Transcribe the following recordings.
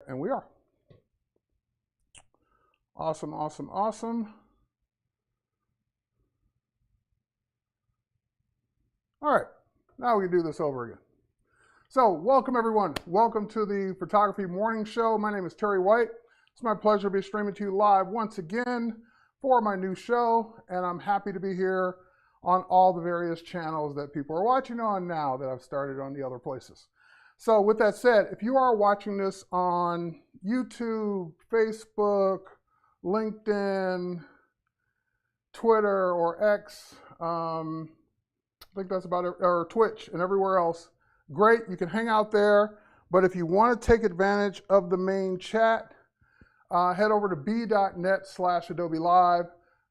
And we are. Awesome, awesome, awesome. All right, now we can do this over again. So welcome everyone. Welcome to the Photography Morning Show. My name is Terry White. It's my pleasure to be streaming to you live once again for my new show. And I'm happy to be here on all the various channels that people are watching on now that I've started on the other places. So with that said, if you are watching this on YouTube, Facebook, LinkedIn, Twitter, or X, I think that's about it, or Twitch and everywhere else, great, you can hang out there. But if you want to take advantage of the main chat, head over to b.net/Adobe Live.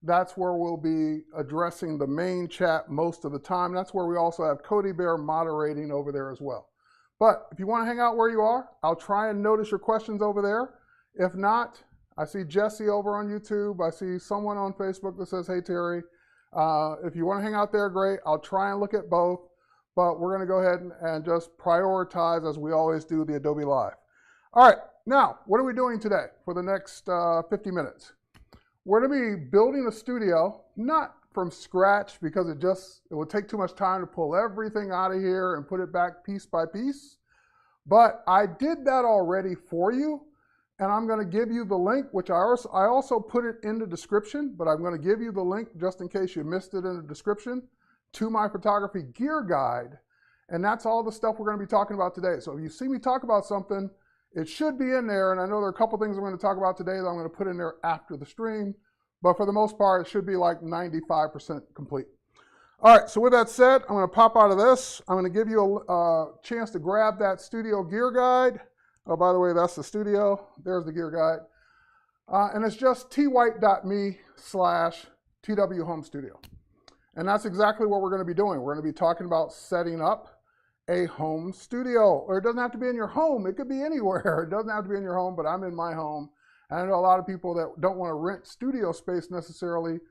That's where we'll be addressing the main chat most of the time. That's where we also have Cody Bear moderating over there as well. But if you want to hang out where you are, I'll try and notice your questions over there. If not, I see Jesse over on YouTube. I see someone on Facebook that says, hey, Terry. If you want to hang out there, great. I'll try and look at both. But we're going to go ahead and just prioritize, as we always do, the Adobe Live. All right. Now, what are we doing today for the next 50 minutes? We're going to be building a studio, not from scratch because it would take too much time to pull everything out of here and put it back piece by piece. But I did that already for you, and I'm going to give you the link, which I also put it in the description, but I'm going to give you the link just in case you missed it in the description to my photography gear guide. And that's all the stuff we're going to be talking about today. So if you see me talk about something, it should be in there. And I know there are a couple things I'm going to talk about today that I'm going to put in there after the stream. But for the most part, it should be like 95% complete. All right, so with that said, I'm going to pop out of this. I'm going to give you a chance to grab that studio gear guide. Oh, by the way, that's the studio. There's the gear guide. And it's just twhite.me/TW Home Studio. And that's exactly what we're going to be doing. We're going to be talking about setting up a home studio. Or it doesn't have to be in your home. It could be anywhere. It doesn't have to be in your home, but I'm in my home. And I know a lot of people that don't want to rent studio space necessarily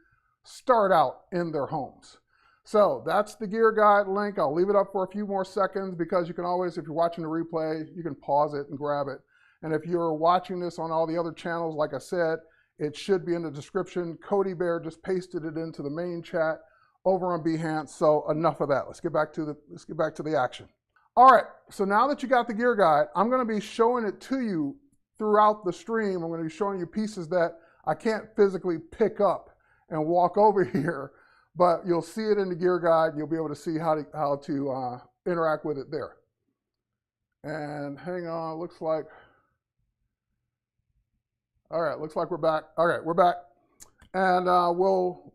start out in their homes. So that's the gear guide link. I'll leave it up for a few more seconds because you can always, if you're watching the replay, you can pause it and grab it. And if you're watching this on all the other channels, like I said, it should be in the description. Cody Bear just pasted it into the main chat over on Behance. So enough of that. Let's get back to the action. All right. So now that you got the gear guide, I'm going to be showing it to you throughout the stream. I'm going to be showing you pieces that I can't physically pick up and walk over here, but you'll see it in the gear guide. And you'll be able to see how to interact with it there. And hang on, looks like, all right, looks like we're back. All right, we're back. And we'll,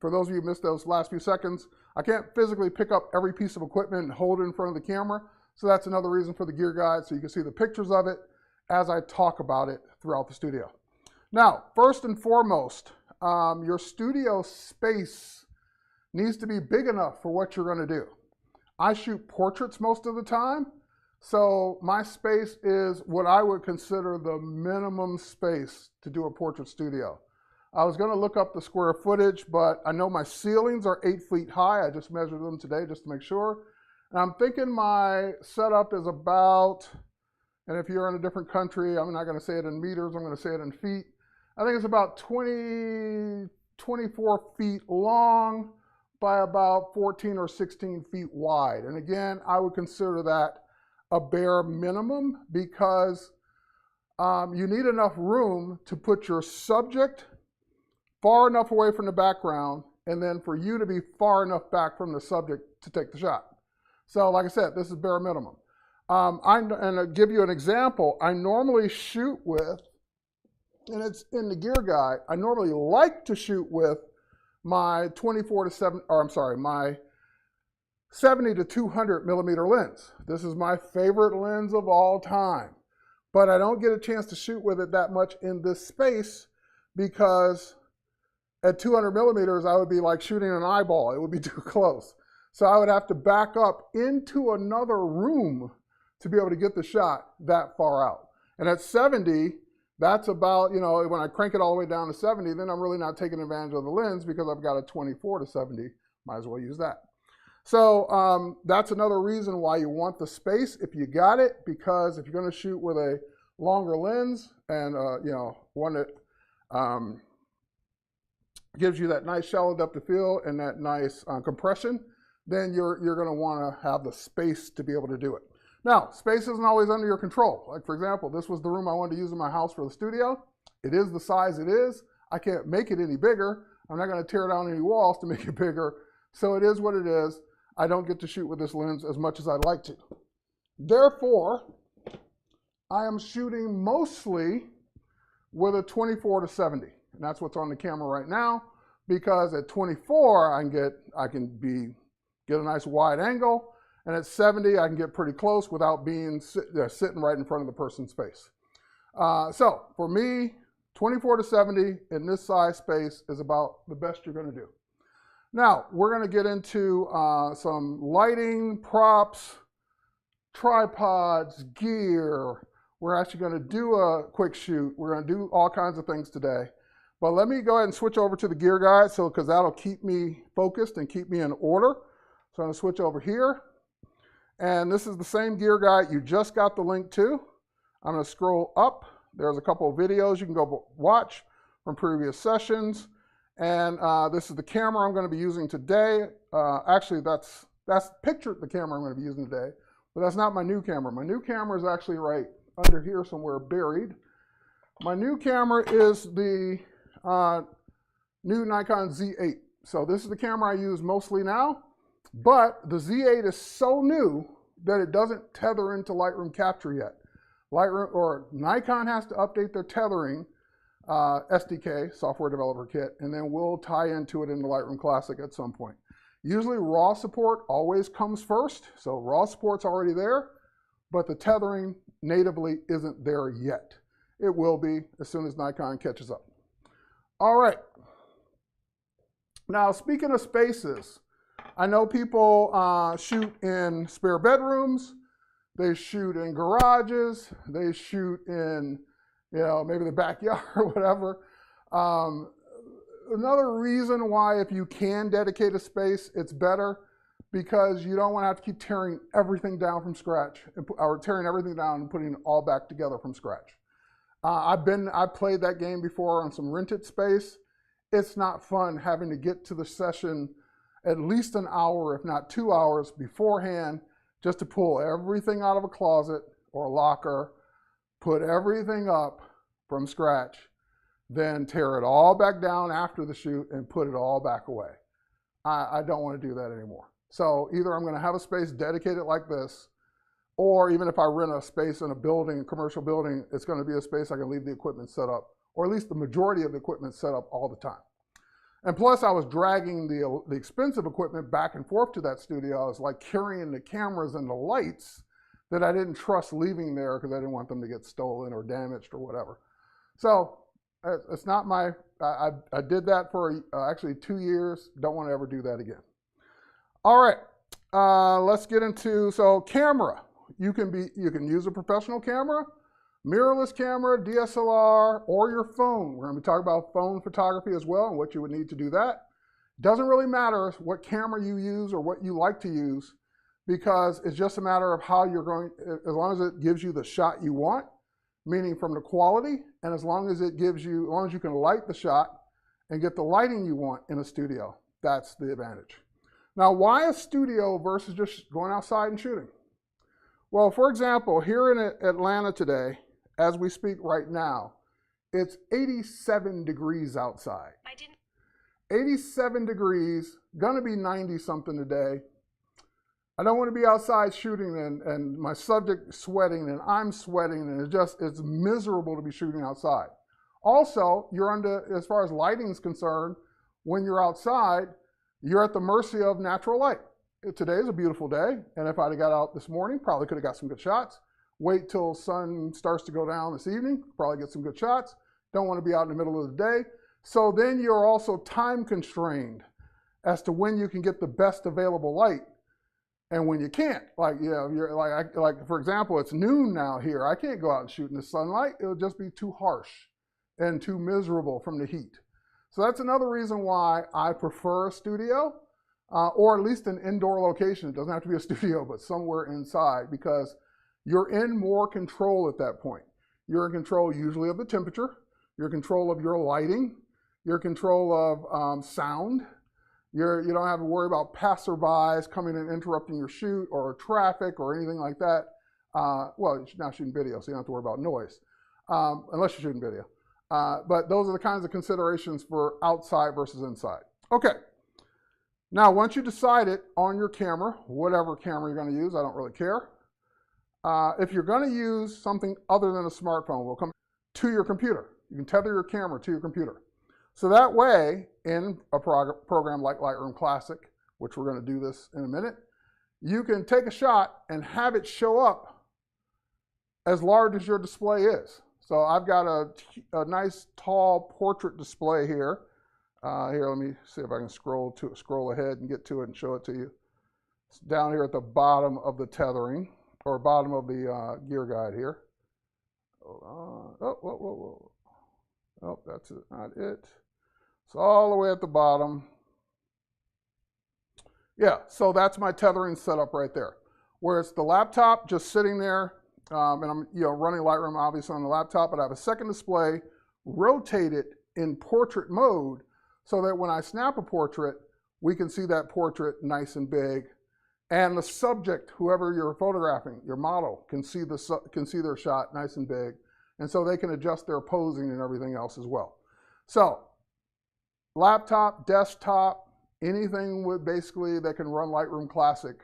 for those of you who missed those last few seconds, I can't physically pick up every piece of equipment and hold it in front of the camera. So that's another reason for the gear guide, so you can see the pictures of it as I talk about it throughout the studio. Now, first and foremost, your studio space needs to be big enough for what you're going to do. I shoot portraits most of the time, so my space is what I would consider the minimum space to do a portrait studio. I was going to look up the square footage, but I know my ceilings are 8 feet high. I just measured them today just to make sure. And I'm thinking my setup is about, and if you're in a different country, I'm not going to say it in meters, I'm going to say it in feet. I think it's about 24 feet long by about 14 or 16 feet wide. And again, I would consider that a bare minimum because you need enough room to put your subject far enough away from the background and then for you to be far enough back from the subject to take the shot. So like I said, this is bare minimum. And I'll give you an example. I normally shoot with, and it's in the gear guide, I normally like to shoot with my my 70 to 200 millimeter lens. This is my favorite lens of all time. But I don't get a chance to shoot with it that much in this space because at 200 millimeters, I would be like shooting an eyeball. It would be too close. So I would have to back up into another room to be able to get the shot that far out. And at 70, that's about, you know, when I crank it all the way down to 70, then I'm really not taking advantage of the lens because I've got a 24 to 70. Might as well use that. So that's another reason why you want the space if you got it, because if you're going to shoot with a longer lens and one that gives you that nice shallow depth of field and that nice compression, then you're going to want to have the space to be able to do it. Now, space isn't always under your control. Like, for example, this was the room I wanted to use in my house for the studio. It is the size it is. I can't make it any bigger. I'm not going to tear down any walls to make it bigger. So it is what it is. I don't get to shoot with this lens as much as I'd like to. Therefore, I am shooting mostly with a 24 to 70. And that's what's on the camera right now, because at 24, I can get a nice wide angle. And at 70, I can get pretty close without being sitting right in front of the person's face. So for me, 24 to 70 in this size space is about the best you're going to do. Now, we're going to get into some lighting, props, tripods, gear. We're actually going to do a quick shoot. We're going to do all kinds of things today. But let me go ahead and switch over to the gear guide, because that'll keep me focused and keep me in order. So I'm going to switch over here. And this is the same gear guide you just got the link to. I'm going to scroll up. There's a couple of videos you can go watch from previous sessions. And this is the camera I'm going to be using today. Actually, that's picture the camera I'm going to be using today. But that's not my new camera. My new camera is actually right under here somewhere buried. My new camera is the new Nikon Z8. So this is the camera I use mostly now. But the Z8 is so new that it doesn't tether into Lightroom Capture yet. Nikon has to update their tethering SDK, Software Developer Kit, and then we'll tie into it in the Lightroom Classic at some point. Usually RAW support always comes first, so RAW support's already there, but the tethering natively isn't there yet. It will be as soon as Nikon catches up. All right. Now, speaking of spaces, I know people shoot in spare bedrooms, they shoot in garages, they shoot in, maybe the backyard or whatever. Another reason why, if you can dedicate a space, it's better, because you don't want to have to keep tearing everything down from scratch, or tearing everything down and putting it all back together from scratch. I've played that game before on some rented space. It's not fun having to get to the session at least an hour, if not 2 hours beforehand, just to pull everything out of a closet or a locker, put everything up from scratch, then tear it all back down after the shoot and put it all back away. I don't want to do that anymore. So either I'm going to have a space dedicated like this, or even if I rent a space in a building, a commercial building, it's going to be a space I can leave the equipment set up, or at least the majority of the equipment set up all the time. And plus, I was dragging the expensive equipment back and forth to that studio. I was like carrying the cameras and the lights that I didn't trust leaving there because I didn't want them to get stolen or damaged or whatever. So it's not my, I did that for actually 2 years. Don't want to ever do that again. All right, let's get into, so camera. You can use a professional camera, mirrorless camera, DSLR, or your phone. We're going to be talking about phone photography as well and what you would need to do that. Doesn't really matter what camera you use or what you like to use, because it's just a matter of how you're going, as long as it gives you the shot you want, meaning from the quality, and as long as you can light the shot and get the lighting you want in a studio, that's the advantage. Now, why a studio versus just going outside and shooting? Well, for example, here in Atlanta today, as we speak right now, it's 87 degrees outside. 87 degrees, gonna be 90 something today. I don't want to be outside shooting and my subject sweating and I'm sweating, and it's miserable to be shooting outside. Also, you're under, as far as lighting is concerned, when you're outside, you're at the mercy of natural light. Today is a beautiful day, and if I'd have got out this morning, probably could have got some good shots. Wait till sun starts to go down this evening, probably get some good shots. Don't want to be out in the middle of the day. So then you're also time constrained as to when you can get the best available light and when you can't. Like, you're like for example, it's noon now here. I can't go out and shoot in the sunlight. It'll just be too harsh and too miserable from the heat. So that's another reason why I prefer a studio, or at least an indoor location. It doesn't have to be a studio, but somewhere inside, because you're in more control at that point. you're in control usually of the temperature, you're in control of your lighting, you're in control of sound. You don't have to worry about passerbys coming and interrupting your shoot or traffic or anything like that. Well, you're not shooting video, so you don't have to worry about noise, unless you're shooting video. But those are the kinds of considerations for outside versus inside. Okay. Now, once you decide it on your camera, whatever camera you're going to use, I don't really care. If you're going to use something other than a smartphone, we'll come to your computer. You can tether your camera to your computer. So that way, in a program like Lightroom Classic, which we're going to do this in a minute, you can take a shot and have it show up as large as your display is. So I've got a nice tall portrait display here. Here, let me see if I can scroll ahead and get to it and show it to you. It's down here at the bottom of the tethering, or bottom of the gear guide here. Oh, that's not it. It's all the way at the bottom. Yeah, so that's my tethering setup right there, where it's the laptop just sitting there, and I'm running Lightroom obviously on the laptop, but I have a second display, rotate it in portrait mode, so that when I snap a portrait, we can see that portrait nice and big, and the subject, whoever you're photographing, your model, can see their shot nice and big, and so they can adjust their posing and everything else as well. So, laptop, desktop, anything with basically that can run Lightroom Classic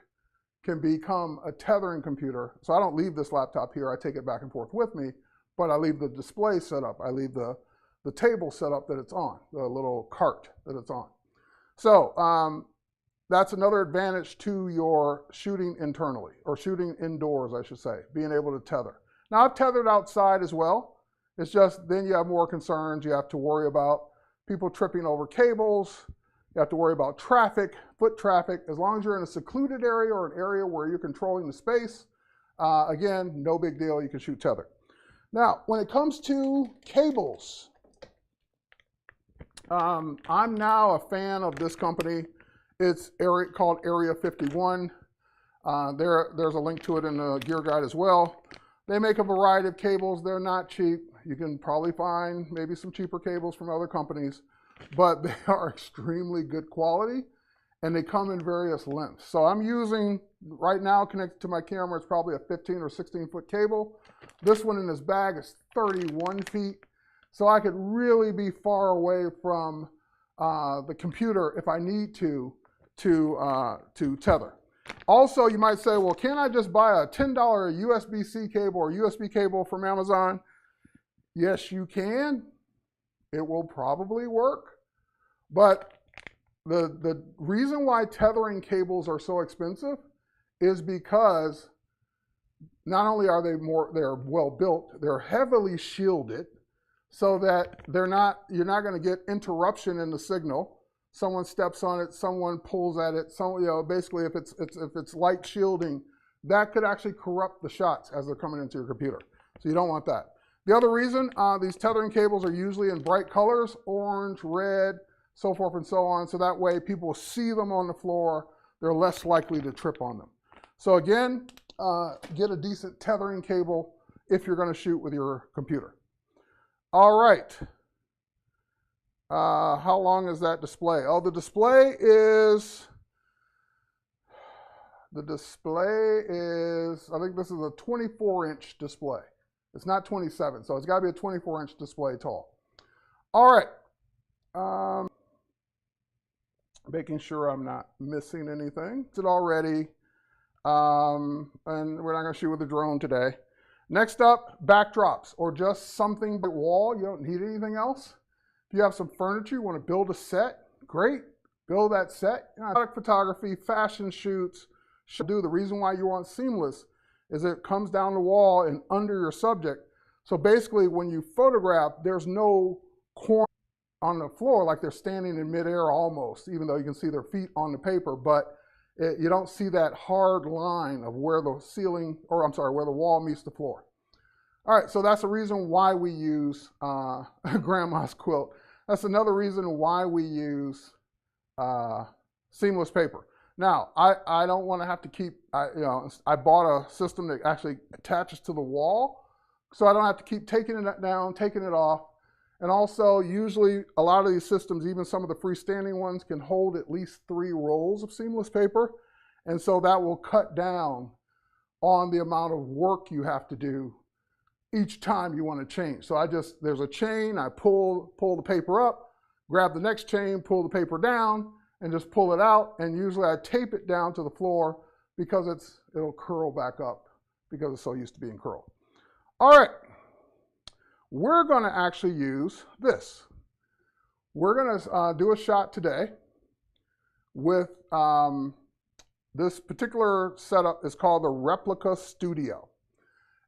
can become a tethering computer. So I don't leave this laptop here, I take it back and forth with me, but I leave the display set up, I leave the table set up that it's on, the little cart that it's on. So that's another advantage to your shooting internally, or shooting indoors, I should say, being able to tether. Now I've tethered outside as well. It's just then you have more concerns. You have to worry about people tripping over cables. You have to worry about traffic, foot traffic. As long as you're in a secluded area or an area where you're controlling the space, again, no big deal, you can shoot tether. Now, when it comes to cables, I'm now a fan of this company. It's called Area 51. There's a link to it in the gear guide as well. They make a variety of cables. They're not cheap. You can probably find maybe some cheaper cables from other companies, but they are extremely good quality, and they come in various lengths. So I'm using, right now connected to my camera, it's probably a 15 or 16 foot cable. This one in this bag is 31 feet. So I could really be far away from the computer if I need to tether. Also, you might say, well, can't I just buy a $10 USB-C cable or USB cable from Amazon? Yes, you can. It will probably work. But the reason why tethering cables are so expensive is because not only are they're well built, they're heavily shielded so that you're not going to get interruption in the signal. Someone steps on it, someone pulls at it, basically if it's light shielding, that could actually corrupt the shots as they're coming into your computer. So you don't want that. The other reason, these tethering cables are usually in bright colors, orange, red, so forth and so on, so that way people see them on the floor, they're less likely to trip on them. So again, get a decent tethering cable if you're going to shoot with your computer. All right. How long is that display? Oh, the display is, I think this is a 24-inch display. It's not 27, so it's got to be a 24-inch display tall. All right. Making sure I'm not missing anything. It's already, and we're not going to shoot with a drone today. Next up, backdrops, or just something by wall. You don't need anything else. If you have some furniture, you want to build a set, great. Build that set. Product photography, fashion shoots, the reason why you want seamless is it comes down the wall and under your subject. So basically when you photograph, there's no corner on the floor like they're standing in midair almost, even though you can see their feet on the paper, but you don't see that hard line of where the where the wall meets the floor. All right, so that's the reason why we use grandma's quilt. That's another reason why we use seamless paper. Now, I don't want to have to keep, I bought a system that actually attaches to the wall so I don't have to keep taking it down, taking it off. And also, usually a lot of these systems, even some of the freestanding ones, can hold at least 3 rolls of seamless paper. And so that will cut down on the amount of work you have to do each time you want to change. So there's a chain, I pull the paper up, grab the next chain, pull the paper down, and just pull it out. And usually I tape it down to the floor because it'll curl back up because it's so used to being curled. All right, we're going to actually use this. We're going to do a shot today with this particular setup is called the Replica Studio.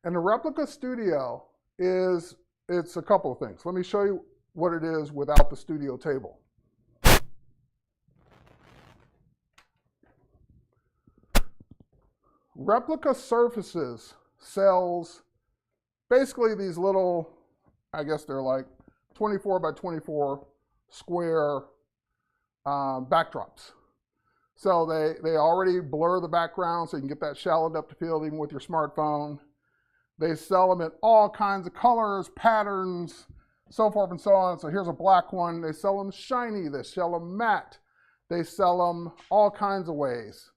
And the Replica Studio it's a couple of things. Let me show you what it is without the studio table. Replica Surfaces sells basically these little, I guess they're like 24 by 24 square backdrops. So they already blur the background so you can get that shallow depth of field even with your smartphone. They sell them in all kinds of colors, patterns, so forth and so on. So here's a black one. They sell them shiny. They sell them matte. They sell them all kinds of ways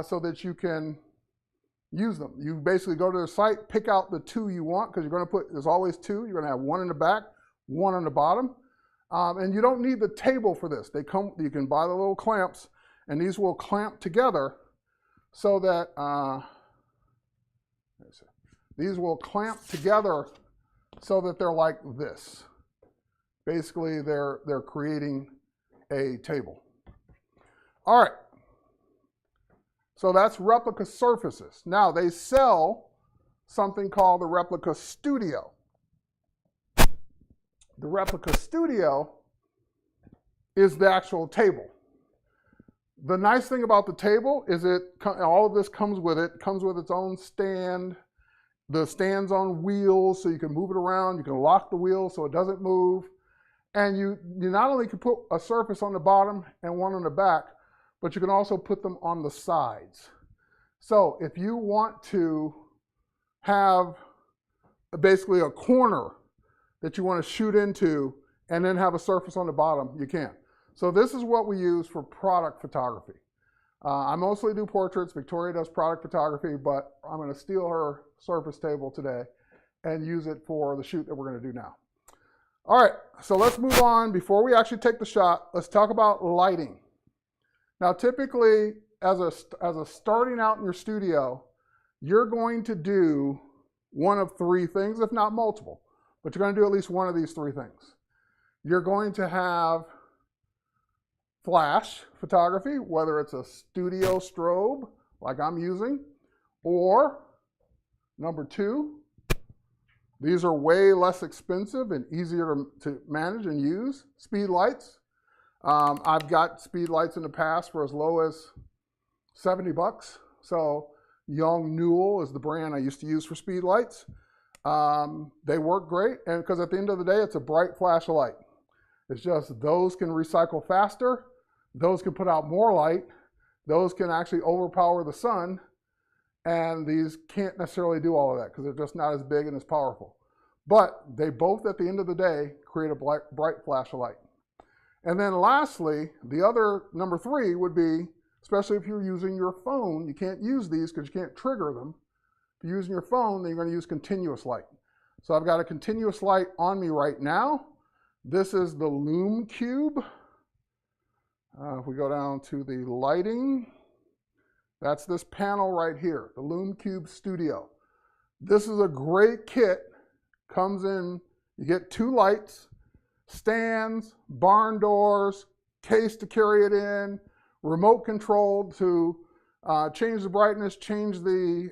so that you can use them. You basically go to their site, pick out the 2 you want because there's always 2. You're going to have 1 in the back, 1 on the bottom. And you don't need the table for this. You can buy the little clamps, and these will clamp together so that they're like this. Basically, they're creating a table. All right. So that's Replica Surfaces. Now they sell something called the Replica Studio. The Replica Studio is the actual table. The nice thing about the table is all of this comes with it. It comes with its own stand. The stand's on wheels, so you can move it around. You can lock the wheel so it doesn't move. And you not only can put a surface on the bottom and one on the back, but you can also put them on the sides. So if you want to have basically a corner that you want to shoot into and then have a surface on the bottom, you can. So this is what we use for product photography. I mostly do portraits. Victoria does product photography, but I'm going to steal her surface table today and use it for the shoot that we're going to do now. All right, so let's move on. Before we actually take the shot, let's talk about lighting. Now, typically, as a starting out in your studio, you're going to do one of 3 things, if not multiple, but you're going to do at least one of these 3 things. You're going to have flash photography, whether it's a studio strobe like I'm using, or number 2, these are way less expensive and easier to manage and use, speed lights. I've got speed lights in the past for as low as $70. So Young Newell is the brand I used to use for speed lights. They work great, and because at the end of the day, it's a bright flash of light. It's just those can recycle faster, those can put out more light, those can actually overpower the sun, and these can't necessarily do all of that because they're just not as big and as powerful. But they both, at the end of the day, create a bright flash of light. And then lastly, the other number 3 would be, especially if you're using your phone, you can't use these because you can't trigger them. If you're using your phone, then you're going to use continuous light. So I've got a continuous light on me right now. This is the Lume Cube. If we go down to the lighting, that's this panel right here, the Lume Cube Studio. This is a great kit. Comes in, you get 2 lights, stands, barn doors, case to carry it in, remote control to change the brightness, change the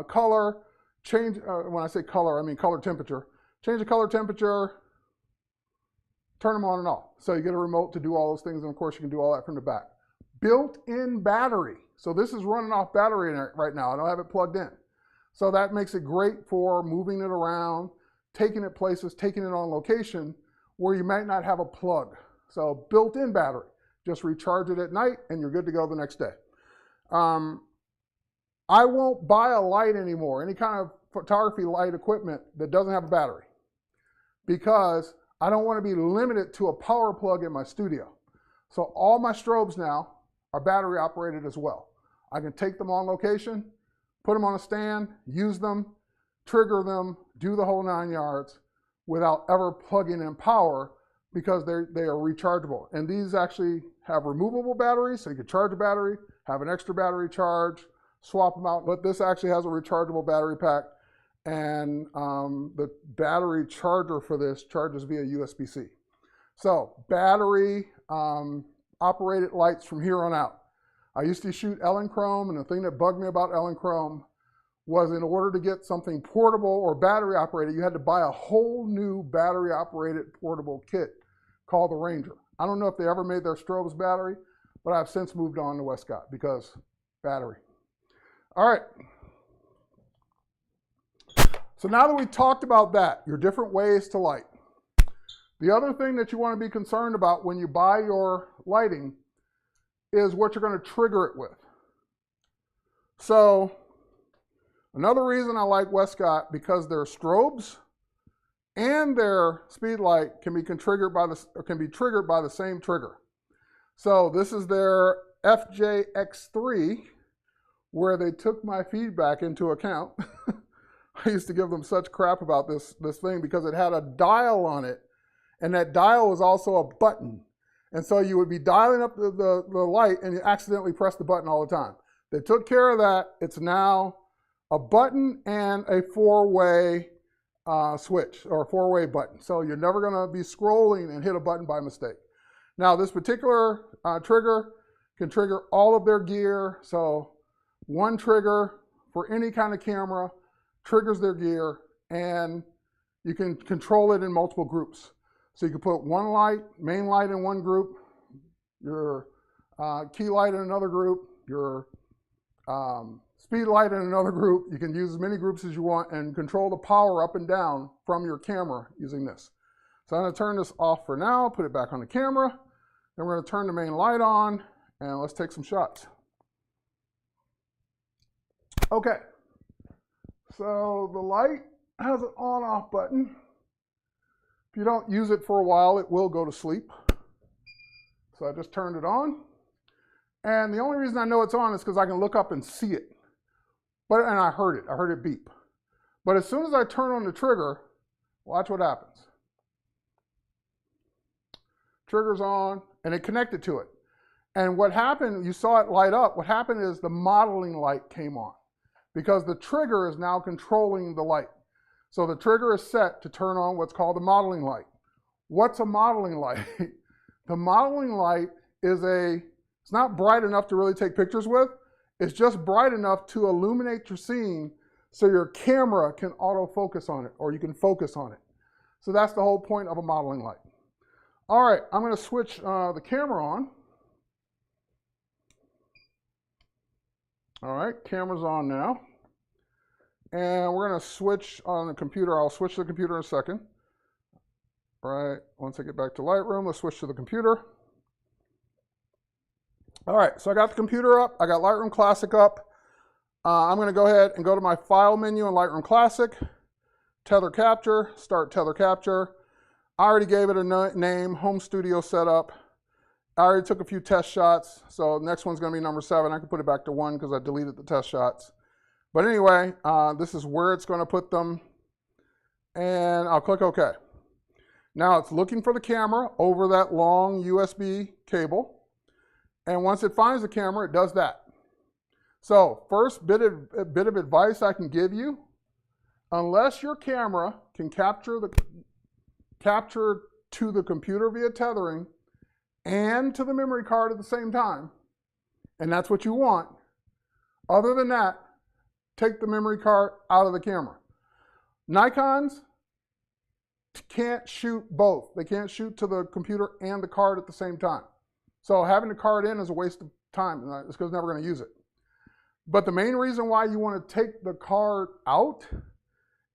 color, when I say color, I mean color temperature. Change the color temperature, turn them on and off. So you get a remote to do all those things, and of course you can do all that from the back. Built-in battery. So this is running off battery right now. I don't have it plugged in. So that makes it great for moving it around, taking it places, taking it on location where you might not have a plug. So built-in battery. Just recharge it at night and you're good to go the next day. I won't buy a light anymore, any kind of photography light equipment that doesn't have a battery because I don't want to be limited to a power plug in my studio. So all my strobes now are battery operated as well. I can take them on location, put them on a stand, use them, trigger them, do the whole 9 yards without ever plugging in power because they are rechargeable. And these actually have removable batteries, so you can charge a battery, have an extra battery charge, swap them out. But this actually has a rechargeable battery pack, and the battery charger for this charges via USB-C. So battery operated lights from here on out. I used to shoot Elinchrom, and the thing that bugged me about Elinchrom was in order to get something portable or battery operated, you had to buy a whole new battery operated portable kit called the Ranger. I don't know if they ever made their strobes battery, but I've since moved on to Westcott because battery. All right. So now that we talked about that, your different ways to light, the other thing that you want to be concerned about when you buy your lighting is what you're going to trigger it with. So another reason I like Westcott, because their strobes and their speed light can be triggered by the same trigger. So this is their FJX3, where they took my feedback into account. I used to give them such crap about this thing because it had a dial on it, and that dial was also a button. And so you would be dialing up the light and you accidentally press the button all the time. They took care of that. It's now a button and a four-way switch, or a four-way button. So you're never going to be scrolling and hit a button by mistake. Now this particular trigger can trigger all of their gear. So one trigger for any kind of camera triggers their gear, and you can control it in multiple groups. So you can put one light, main light in one group, your key light in another group, your speed light in another group. You can use as many groups as you want and control the power up and down from your camera using this. So I'm going to turn this off for now, put it back on the camera. Then we're going to turn the main light on, and let's take some shots. Okay, so the light has an on-off button. If you don't use it for a while, it will go to sleep. So I just turned it on. And the only reason I know it's on is because I can look up and see it. And I heard it beep. But as soon as I turn on the trigger, watch what happens. Trigger's on, and it connected to it. And what happened, you saw it light up, what happened is the modeling light came on because the trigger is now controlling the light. So the trigger is set to turn on what's called the modeling light. What's a modeling light? The modeling light is it's not bright enough to really take pictures with. It's just bright enough to illuminate your scene so your camera can autofocus on it, or you can focus on it. So that's the whole point of a modeling light. All right, I'm going to switch the camera on. All right, camera's on now. And we're going to switch on the computer. I'll switch to the computer in a second. All right, once I get back to Lightroom, let's switch to the computer. All right, so I got the computer up. I got Lightroom Classic up. I'm going to go ahead and go to my File menu in Lightroom Classic. Tether Capture, start Tether Capture. I already gave it a name, Home Studio Setup. I already took a few test shots, so the next one's going to be number 7. I can put it back to 1 because I deleted the test shots. But anyway, this is where it's going to put them, and I'll click OK. Now it's looking for the camera over that long USB cable, and once it finds the camera, it does that. So first bit of advice I can give you, unless your camera can capture to the computer via tethering and to the memory card at the same time, and that's what you want, other than that, take the memory card out of the camera. Nikons can't shoot both. They can't shoot to the computer and the card at the same time. So having the card in is a waste of time. It's because it's never going to use it. But the main reason why you want to take the card out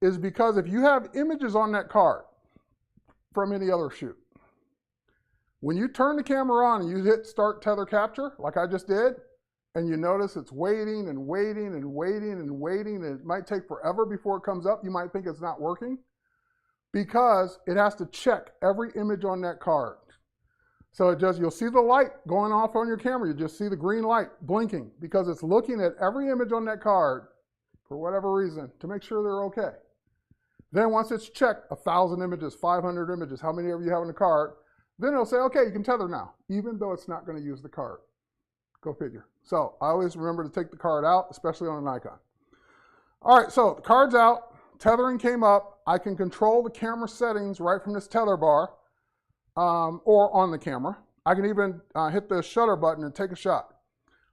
is because if you have images on that card from any other shoot, when you turn the camera on and you hit Start Tether Capture, like I just did, and you notice it's waiting and waiting and waiting and waiting, and it might take forever before it comes up, you might think it's not working because it has to check every image on that card. So you'll see the light going off on your camera. You just see the green light blinking because it's looking at every image on that card for whatever reason to make sure they're okay. Then once it's checked 1,000 images, 500 images, how many of you have in the card, then it'll say, okay, you can tether now, even though it's not going to use the card. Go figure. So I always remember to take the card out, especially on an icon. All right, so the card's out, tethering came up. I can control the camera settings right from this tether bar or on the camera. I can even hit the shutter button and take a shot.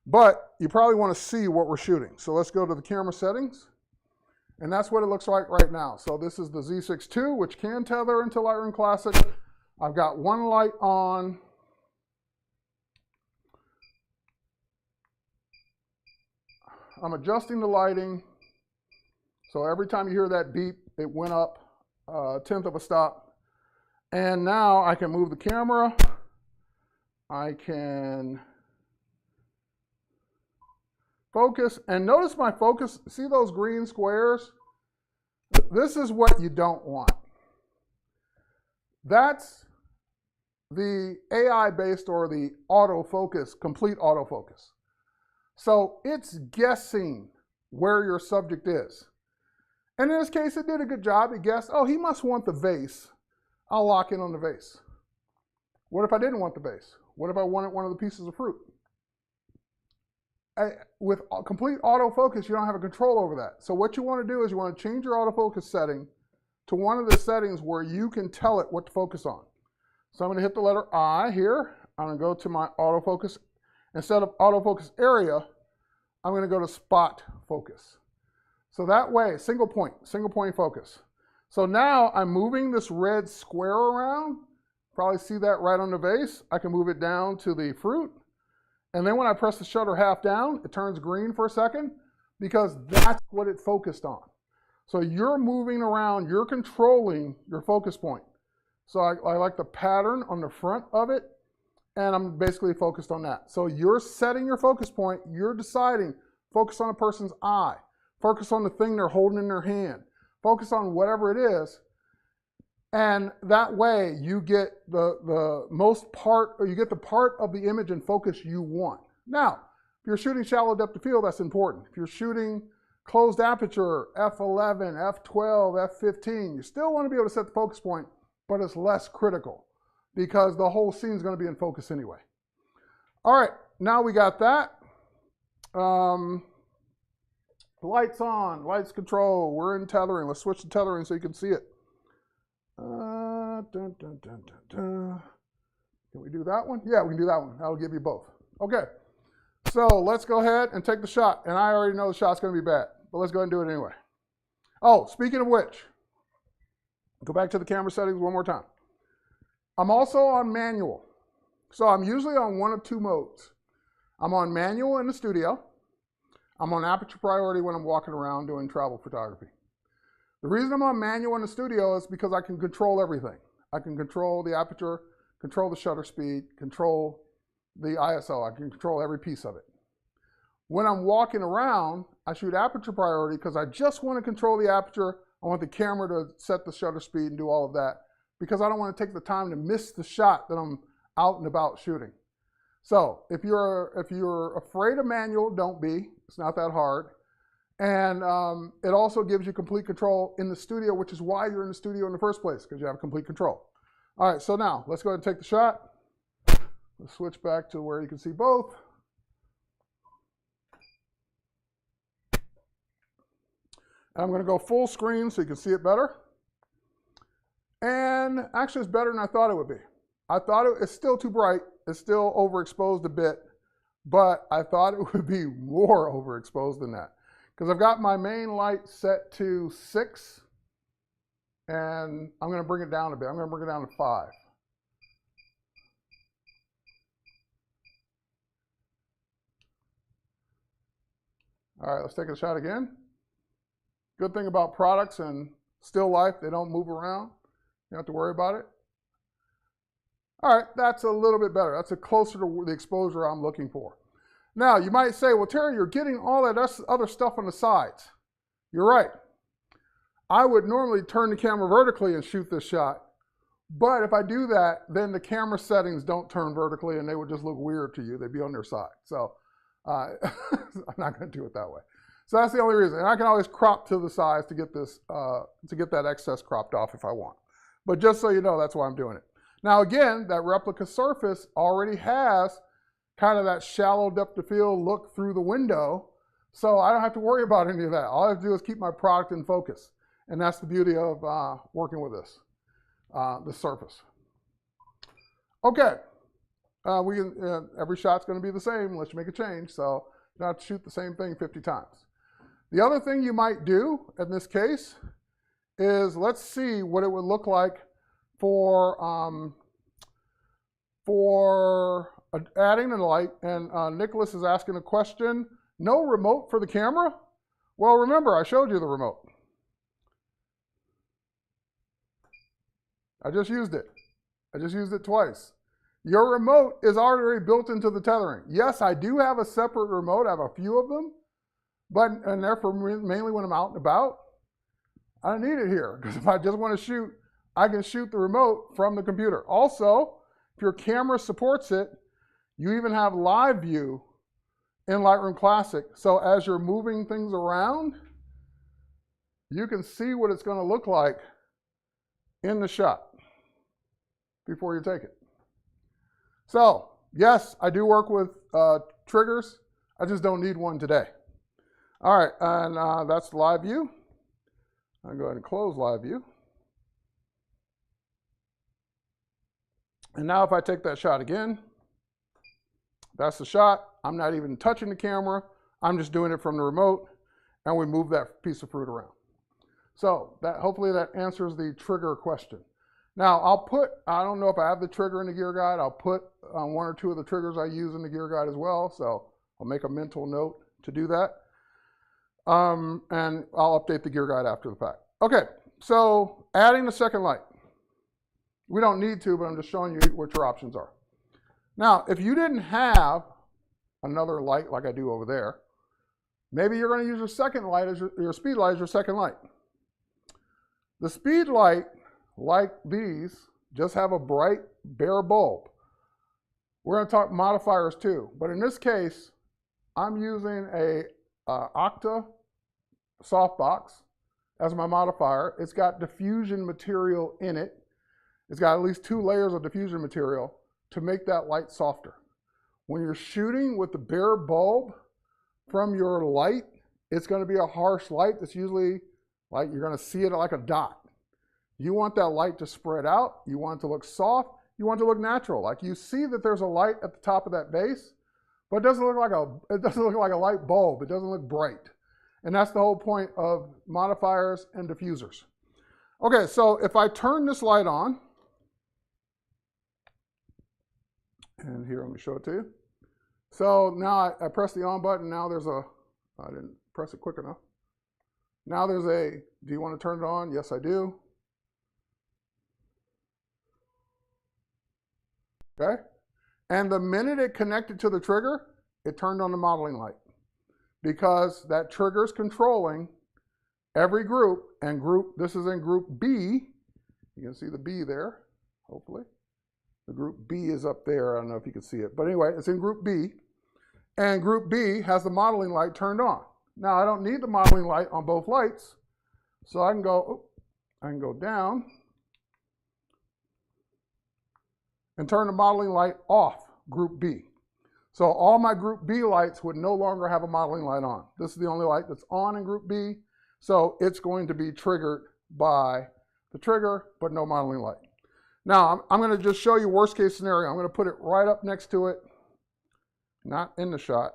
But you probably want to see what we're shooting. So let's go to the camera settings. And that's what it looks like right now. So this is the Z6 II, which can tether into Lightroom Classic. I've got one light on. I'm adjusting the lighting. So every time you hear that beep, it went up a tenth of a stop. And now I can move the camera. I can focus. And notice my focus. See those green squares? This is what you don't want. That's the AI-based or the autofocus, complete autofocus. So it's guessing where your subject is. And in this case, it did a good job. It guessed, oh, he must want the vase. I'll lock in on the vase. What if I didn't want the vase? What if I wanted one of the pieces of fruit? With complete autofocus, you don't have a control over that. So what you want to do is you want to change your autofocus setting to one of the settings where you can tell it what to focus on. So I'm going to hit the letter I here. I'm going to go to my autofocus. Instead of autofocus area, I'm going to go to spot focus. So that way, single point focus. So now I'm moving this red square around. Probably see that right on the vase. I can move it down to the fruit. And then when I press the shutter half down, it turns green for a second because that's what it focused on. So you're moving around, you're controlling your focus point. So I like the pattern on the front of it, and I'm basically focused on that. So you're setting your focus point, you're deciding, focus on a person's eye, focus on the thing they're holding in their hand, focus on whatever it is, and that way you get the most part, or you get the part of the image and focus you want. Now, if you're shooting shallow depth of field, that's important. If you're shooting closed aperture, f11, f12, f15, you still want to be able to set the focus point, but it's less critical because the whole scene is going to be in focus anyway. All right, now we got that. Lights on, lights control, we're in tethering. Let's switch to tethering so you can see it. Can we do that one? Yeah, we can do that one. That'll give you both. Okay, so let's go ahead and take the shot. And I already know the shot's going to be bad, but let's go ahead and do it anyway. Oh, speaking of which, go back to the camera settings one more time. I'm also on manual. So I'm usually on one of two modes. I'm on manual in the studio. I'm on aperture priority when I'm walking around doing travel photography. The reason I'm on manual in the studio is because I can control everything. I can control the aperture, control the shutter speed, control the ISO. I can control every piece of it. When I'm walking around, I shoot aperture priority because I just want to control the aperture. I want the camera to set the shutter speed and do all of that because I don't want to take the time to miss the shot that I'm out and about shooting. So if you're afraid of manual, don't be. It's not that hard. And it also gives you complete control in the studio, which is why you're in the studio in the first place, because you have complete control. All right, so now let's go ahead and take the shot. Let's switch back to where you can see both. I'm going to go full screen so you can see it better. And actually, it's better than I thought it would be. I thought it's still too bright. It's still overexposed a bit, but I thought it would be more overexposed than that. Because I've got my main light set to 6, and I'm going to bring it down a bit. I'm going to bring it down to 5. All right, let's take a shot again. Good thing about products and still life, they don't move around. You don't have to worry about it. All right, that's a little bit better. That's closer to the exposure I'm looking for. Now, you might say, well, Terry, you're getting all that other stuff on the sides. You're right. I would normally turn the camera vertically and shoot this shot. But if I do that, then the camera settings don't turn vertically and they would just look weird to you. They'd be on their side. So I'm not going to do it that way. So that's the only reason. And I can always crop to the sides to get this, to get that excess cropped off if I want. But just so you know, that's why I'm doing it. Now again, that replica surface already has kind of that shallow depth of field look through the window. So I don't have to worry about any of that. All I have to do is keep my product in focus. And that's the beauty of working with this, the surface. Okay, every shot's going to be the same unless you make a change. So you don't have to shoot the same thing 50 times. The other thing you might do in this case is let's see what it would look like for adding a light. And Nicholas is asking a question. No remote for the camera? Well, remember, I showed you the remote. I just used it. I just used it twice. Your remote is already built into the tethering. Yes, I do have a separate remote. I have a few of them, and they're for mainly when I'm out and about. I don't need it here because if I just want to shoot, I can shoot the remote from the computer. Also, if your camera supports it, you even have live view in Lightroom Classic. So as you're moving things around, you can see what it's going to look like in the shot before you take it. So yes, I do work with triggers. I just don't need one today. All right, and that's live view. I'll go ahead and close live view. And now if I take that shot again, that's the shot. I'm not even touching the camera. I'm just doing it from the remote, and we move that piece of fruit around. So that hopefully that answers the trigger question. Now I'll put, I don't know if I have the trigger in the gear guide, I'll put one or two of the triggers I use in the gear guide as well. So I'll make a mental note to do that. And I'll update the gear guide after the fact. Okay, so adding the second light. We don't need to, but I'm just showing you what your options are. Now, if you didn't have another light like I do over there, maybe you're going to use your second light as your speed light as your second light. The speed light, like these, just have a bright bare bulb. We're going to talk modifiers too, but in this case, I'm using a Octa softbox as my modifier. It's got diffusion material in it. It's got at least 2 layers of diffusion material to make that light softer. When you're shooting with the bare bulb from your light, it's going to be a harsh light that's usually like you're going to see it like a dot. You want that light to spread out. You want it to look soft. You want it to look natural. Like you see that there's a light at the top of that base, but it doesn't look like a light bulb. It doesn't look bright. And that's the whole point of modifiers and diffusers. Okay, so if I turn this light on, and here, let me show it to you. So now I press the on button. Now there's a, I didn't press it quick enough. Now there's a, do you want to turn it on? Yes, I do. Okay. And the minute it connected to the trigger, it turned on the modeling light because that trigger is controlling every group, and this is in group B. You can see the B there, hopefully. The group B is up there. I don't know if you can see it, but anyway, it's in group B, and group B has the modeling light turned on. Now I don't need the modeling light on both lights, so I can go down and turn the modeling light off, group B. So all my group B lights would no longer have a modeling light on. This is the only light that's on in group B, so it's going to be triggered by the trigger, but no modeling light. Now, I'm going to just show you worst case scenario. I'm going to put it right up next to it, not in the shot,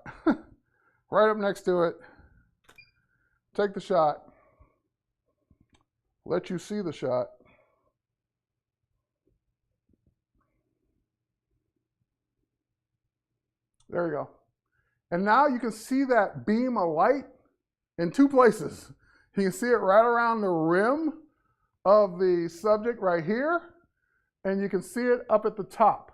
right up next to it. Take the shot, let you see the shot. There you go. And now you can see that beam of light in 2 places. You can see it right around the rim of the subject right here, and you can see it up at the top.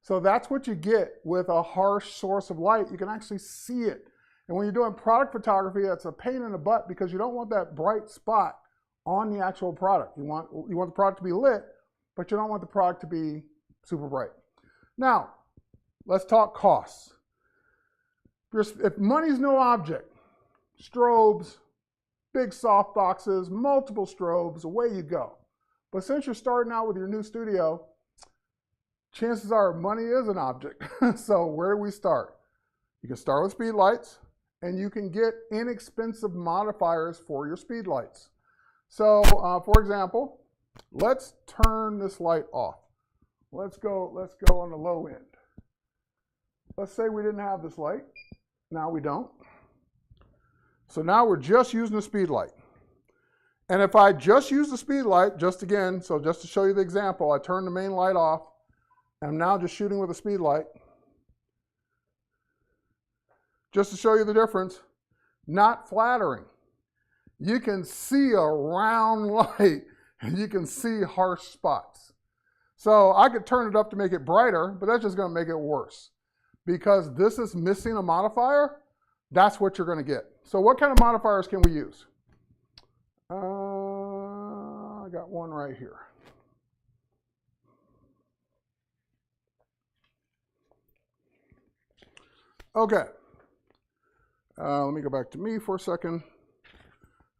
So that's what you get with a harsh source of light. You can actually see it. And when you're doing product photography, that's a pain in the butt because you don't want that bright spot on the actual product. You want the product to be lit, but you don't want the product to be super bright. Now, let's talk costs. If money's no object, strobes, big soft boxes, multiple strobes, away you go. But since you're starting out with your new studio, chances are money is an object. So where do we start? You can start with speed lights, and you can get inexpensive modifiers for your speed lights. So for example, let's turn this light off. Let's go on the low end. Let's say we didn't have this light. Now we don't. So now we're just using the speed light. And if I just use the speed light, just to show you the example, I turn the main light off, and I'm now just shooting with a speed light. Just to show you the difference, not flattering. You can see a round light, and you can see harsh spots. So I could turn it up to make it brighter, but that's just going to make it worse. Because this is missing a modifier, that's what you're going to get. So what kind of modifiers can we use? I got one right here. Okay. Let me go back to me for a second.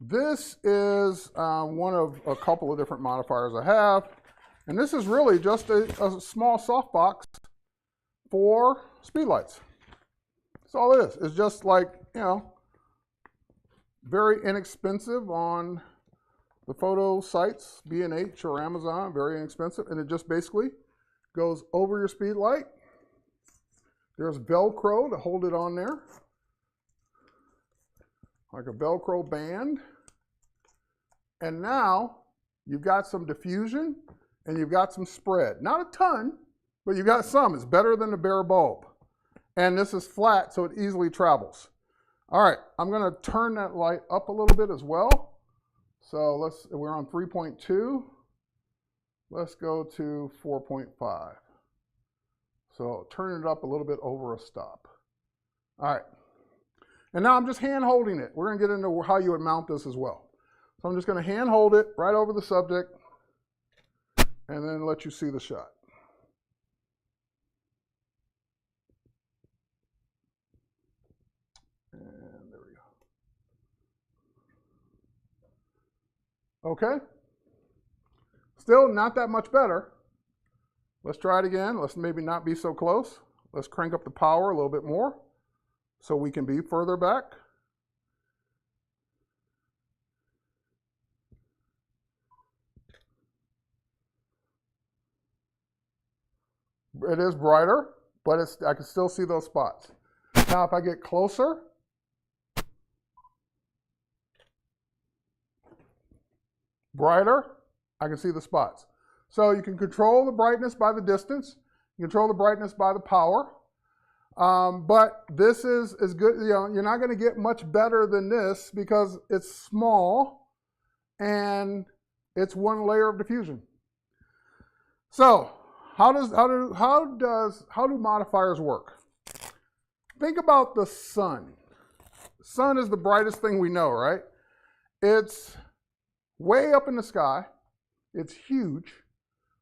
This is one of a couple of different modifiers I have. And this is really just a small softbox for speed lights. That's all it is. It's just like, very inexpensive on the photo sites, B&H or Amazon, very inexpensive. And it just basically goes over your speed light. There's Velcro to hold it on there, like a Velcro band. And now you've got some diffusion and you've got some spread. Not a ton, but you've got some. It's better than the bare bulb. And this is flat, so it easily travels. All right, I'm going to turn that light up a little bit as well. So we're on 3.2. Let's go to 4.5. So turn it up a little bit over a stop. All right. And now I'm just hand holding it. We're going to get into how you would mount this as well. So I'm just going to hand hold it right over the subject and then let you see the shot. And there we go. Okay. Still not that much better. Let's try it again. Let's maybe not be so close. Let's crank up the power a little bit more so we can be further back. It is brighter, but I can still see those spots. Now if I get closer, brighter, I can see the spots. So you can control the brightness by the distance. You control the brightness by the power. But this is good. You're not going to get much better than this because it's small and it's one layer of diffusion. So how do modifiers work? Think about the sun. The sun is the brightest thing we know, right? It's way up in the sky. It's huge.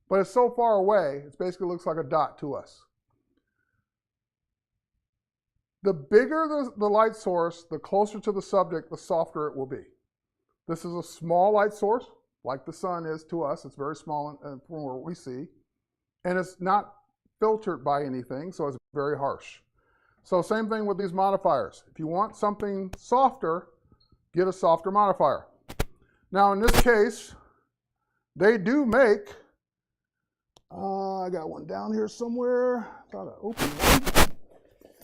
But it's so far away, it basically looks like a dot to us. The bigger the light source, the closer to the subject, the softer it will be. This is a small light source, like the sun is to us. It's very small from what we see. And it's not filtered by anything, so it's very harsh. So same thing with these modifiers. If you want something softer, get a softer modifier. Now in this case, they do make, I got one down here somewhere. I thought I opened one.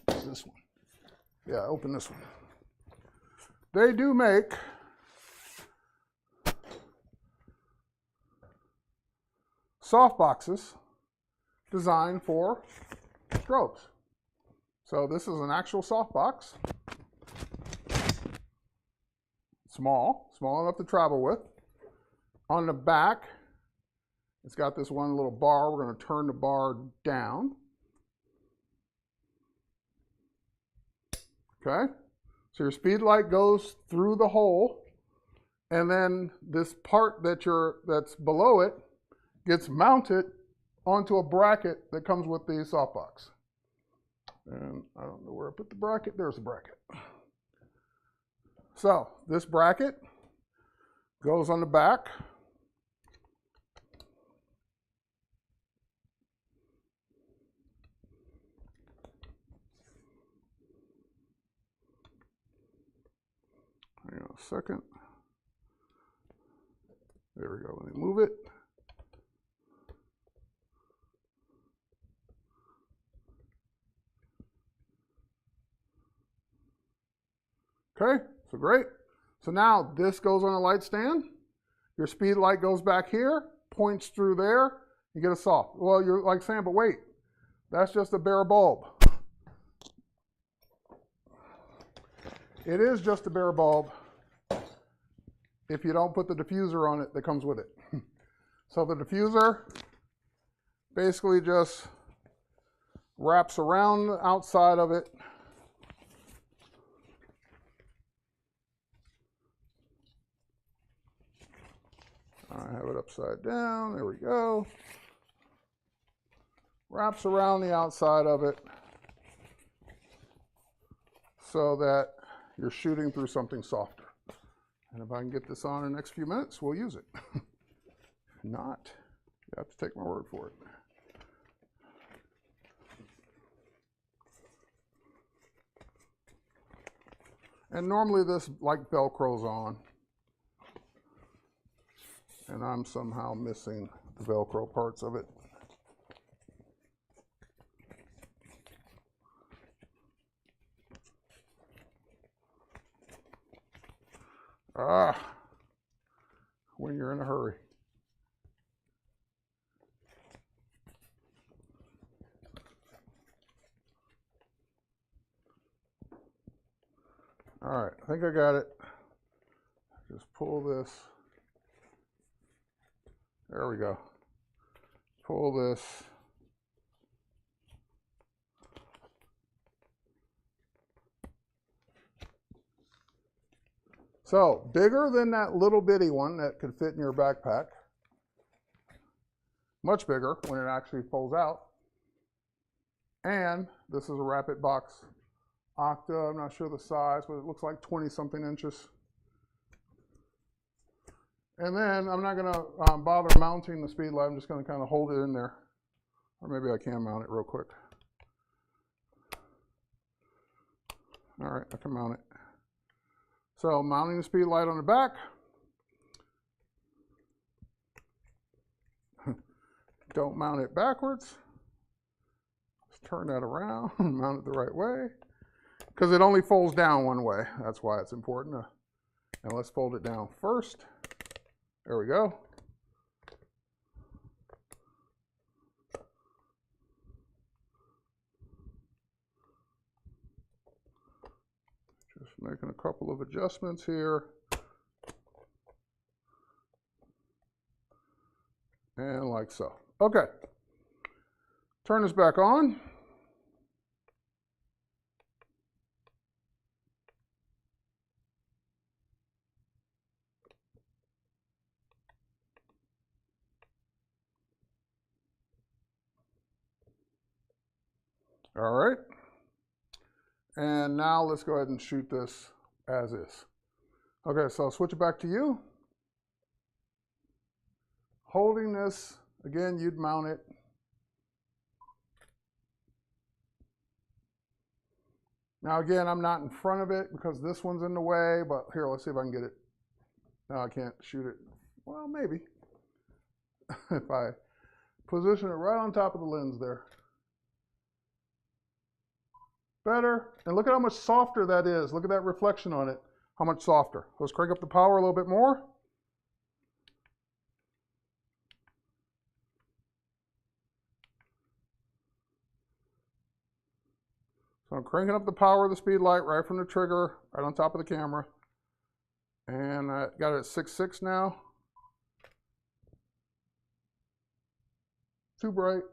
What's this one? Yeah, open this one. They do make soft boxes designed for strobes. So this is an actual soft box. Small enough to travel with. On the back, it's got this one little bar. We're going to turn the bar down. Okay? So your speed light goes through the hole, and then this part that's below it gets mounted onto a bracket that comes with the softbox. And I don't know where I put the bracket. There's the bracket. So this bracket goes on the back. Hang on a second. There we go. Let me move it. Okay, so great. So now this goes on a light stand. Your speed light goes back here, points through there, you get a soft. Well, you're like saying, but wait, that's just a bare bulb. It is just a bare bulb if you don't put the diffuser on it that comes with it. So the diffuser basically just wraps around the outside of it. I have it upside down. There we go. Wraps around the outside of it so that you're shooting through something softer. And if I can get this on in the next few minutes, we'll use it. If not, you have to take my word for it. And normally this like Velcro's on. And I'm somehow missing the Velcro parts of it. When you're in a hurry. All right, I think I got it. Just pull this. There we go. Pull this. So, bigger than that little bitty one that could fit in your backpack. Much bigger when it actually folds out. And this is a Rapid Box Octa. I'm not sure the size, but it looks like 20-something inches. And then I'm not going to bother mounting the speed light. I'm just going to kind of hold it in there. Or maybe I can mount it real quick. All right, I can mount it. So mounting the speed light on the back. Don't mount it backwards. Just turn that around, mount it the right way. Because it only folds down one way. That's why it's important. And let's fold it down first. There we go. Just making a couple of adjustments here. And like so. Okay. Turn this back on. All right. And now let's go ahead and shoot this as is. Okay, so I'll switch it back to you. Holding this, again, you'd mount it. Now again, I'm not in front of it because this one's in the way, but here, let's see if I can get it. No, I can't shoot it. Well, maybe. If I position it right on top of the lens there. Better. And look at how much softer that is. Look at that reflection on it. How much softer. Let's crank up the power a little bit more. So I'm cranking up the power of the speed light right from the trigger, right on top of the camera. And I got it at 6.6 now. Too bright.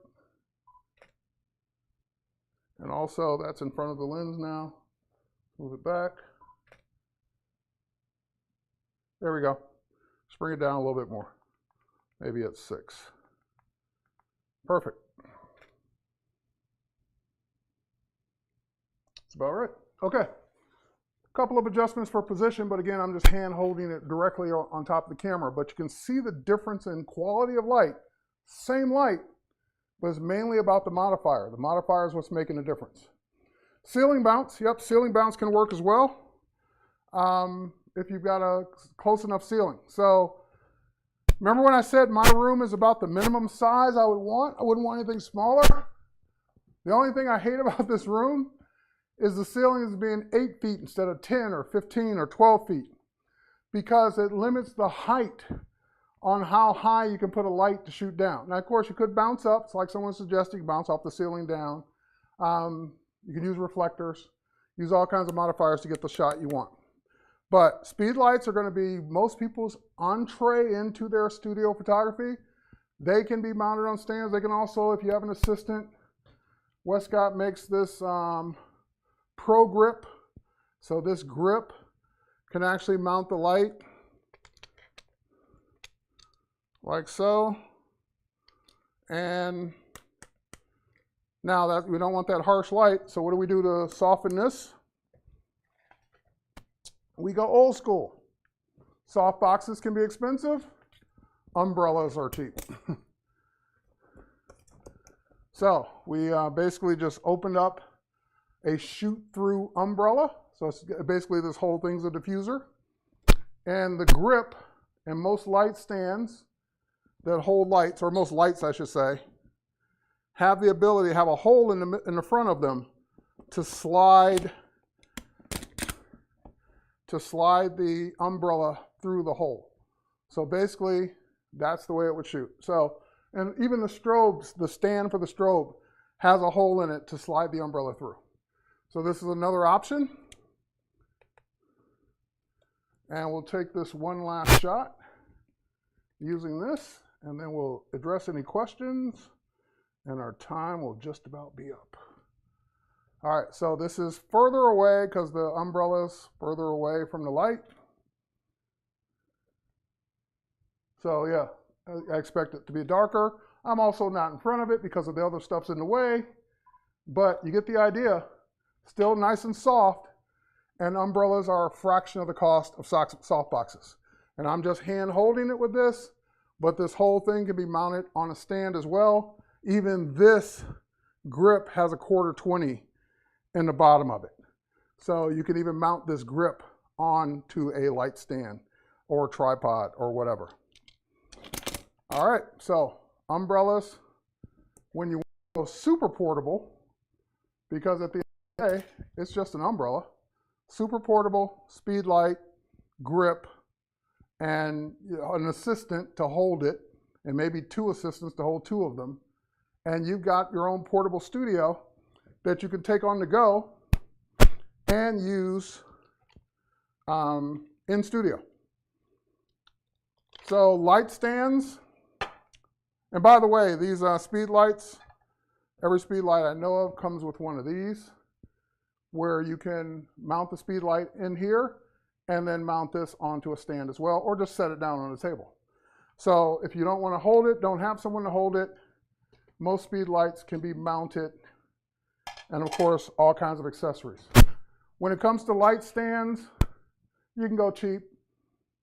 And also that's in front of the lens now. Move it back. There we go. Just bring it down a little bit more. Maybe it's 6. Perfect. That's about right. Okay. A couple of adjustments for position, but again, I'm just hand holding it directly on top of the camera. But you can see the difference in quality of light. Same light, but it's mainly about the modifier. The modifier is what's making the difference. Ceiling bounce. Yep, ceiling bounce can work as well if you've got a close enough ceiling. So remember when I said my room is about the minimum size I would want? I wouldn't want anything smaller. The only thing I hate about this room is the ceiling is being 8 feet instead of 10 or 15 or 12 feet because it limits the height on how high you can put a light to shoot down. Now, of course, you could bounce up. It's like someone suggested, you bounce off the ceiling down. You can use reflectors, use all kinds of modifiers to get the shot you want. But speed lights are going to be most people's entree into their studio photography. They can be mounted on stands. They can also, if you have an assistant, Westcott makes this Pro Grip. So this grip can actually mount the light like so. And now that we don't want that harsh light, so what do we do to soften this? We go old school. Soft boxes can be expensive. Umbrellas are cheap. So we basically just opened up a shoot-through umbrella. So it's basically this whole thing's a diffuser. And the grip and most light stands that hold lights, or most lights I should say, have the ability to have a hole in the front of them to slide the umbrella through the hole. So basically, that's the way it would shoot. So, and even the strobes, the stand for the strobe has a hole in it to slide the umbrella through. So this is another option. And we'll take this one last shot using this, and then we'll address any questions, and our time will just about be up. All right, so this is further away because the umbrella's further away from the light. So yeah, I expect it to be darker. I'm also not in front of it because of the other stuff's in the way, but you get the idea. Still nice and soft, and umbrellas are a fraction of the cost of soft boxes. And I'm just hand holding it with this, but this whole thing can be mounted on a stand as well. Even this grip has a 1/4-20 in the bottom of it. So you can even mount this grip onto a light stand or tripod or whatever. All right, so umbrellas, when you go super portable, because at the end of the day, it's just an umbrella, super portable, speed light, grip, and an assistant to hold it, and maybe 2 assistants to hold 2 of them. And you've got your own portable studio that you can take on the go and use in studio. So light stands, and by the way, these speed lights, every speed light I know of comes with one of these, where you can mount the speed light in here and then mount this onto a stand as well, or just set it down on a table. So if you don't want to hold it, don't have someone to hold it, most speed lights can be mounted, and of course, all kinds of accessories. When it comes to light stands, you can go cheap.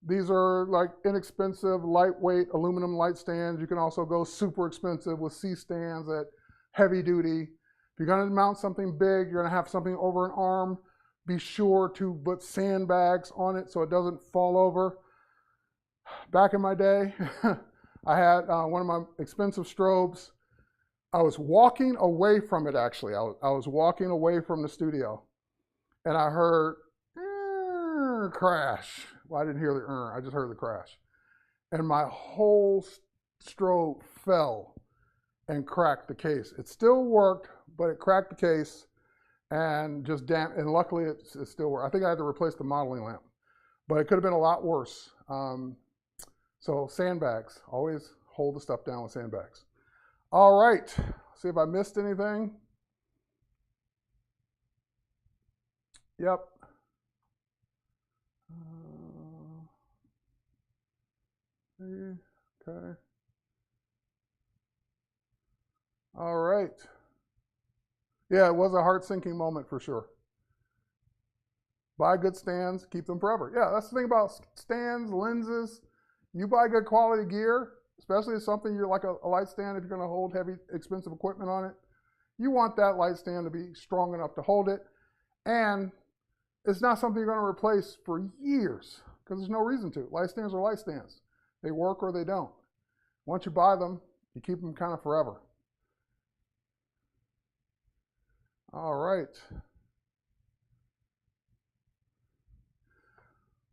These are like inexpensive, lightweight aluminum light stands. You can also go super expensive with C-stands at heavy duty. If you're gonna mount something big, you're gonna have something over an arm, be sure to put sandbags on it so it doesn't fall over. Back in my day, I had one of my expensive strobes. I was walking away from it, actually. I was walking away from the studio, and I heard crash. Well, I didn't hear the I just heard the crash. And my whole strobe fell and cracked the case. It still worked, but it cracked the case and just and luckily it still worked. I think I had to replace the modeling lamp, but it could have been a lot worse. So sandbags, always hold the stuff down with sandbags. All right, see if I missed anything. Yep, Okay. All right. Yeah, it was a heart-sinking moment for sure. Buy good stands, keep them forever. Yeah, that's the thing about stands, lenses. You buy good quality gear, especially if something you're like a light stand, if you're going to hold heavy, expensive equipment on it, you want that light stand to be strong enough to hold it. And it's not something you're going to replace for years because there's no reason to. Light stands are light stands. They work or they don't. Once you buy them, you keep them kind of forever. All right.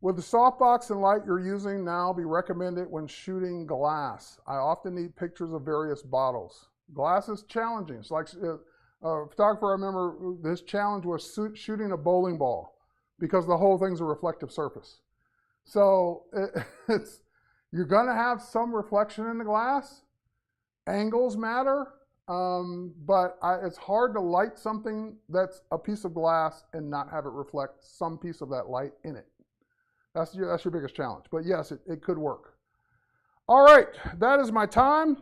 Would the softbox and light you're using now be recommended when shooting glass? I often need pictures of various bottles. Glass is challenging. It's like a photographer, I remember this challenge was shooting a bowling ball because the whole thing's a reflective surface. So you're going to have some reflection in the glass. Angles matter, but it's hard to light something that's a piece of glass and not have it reflect some piece of that light in it. That's your biggest challenge. But yes, it could work. All right, that is my time.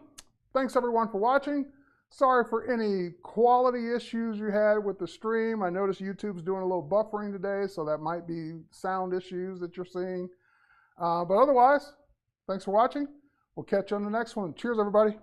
Thanks everyone for watching. Sorry for any quality issues you had with the stream. I noticed YouTube's doing a little buffering today, so that might be sound issues that you're seeing. But otherwise, thanks for watching. We'll catch you on the next one. Cheers, everybody.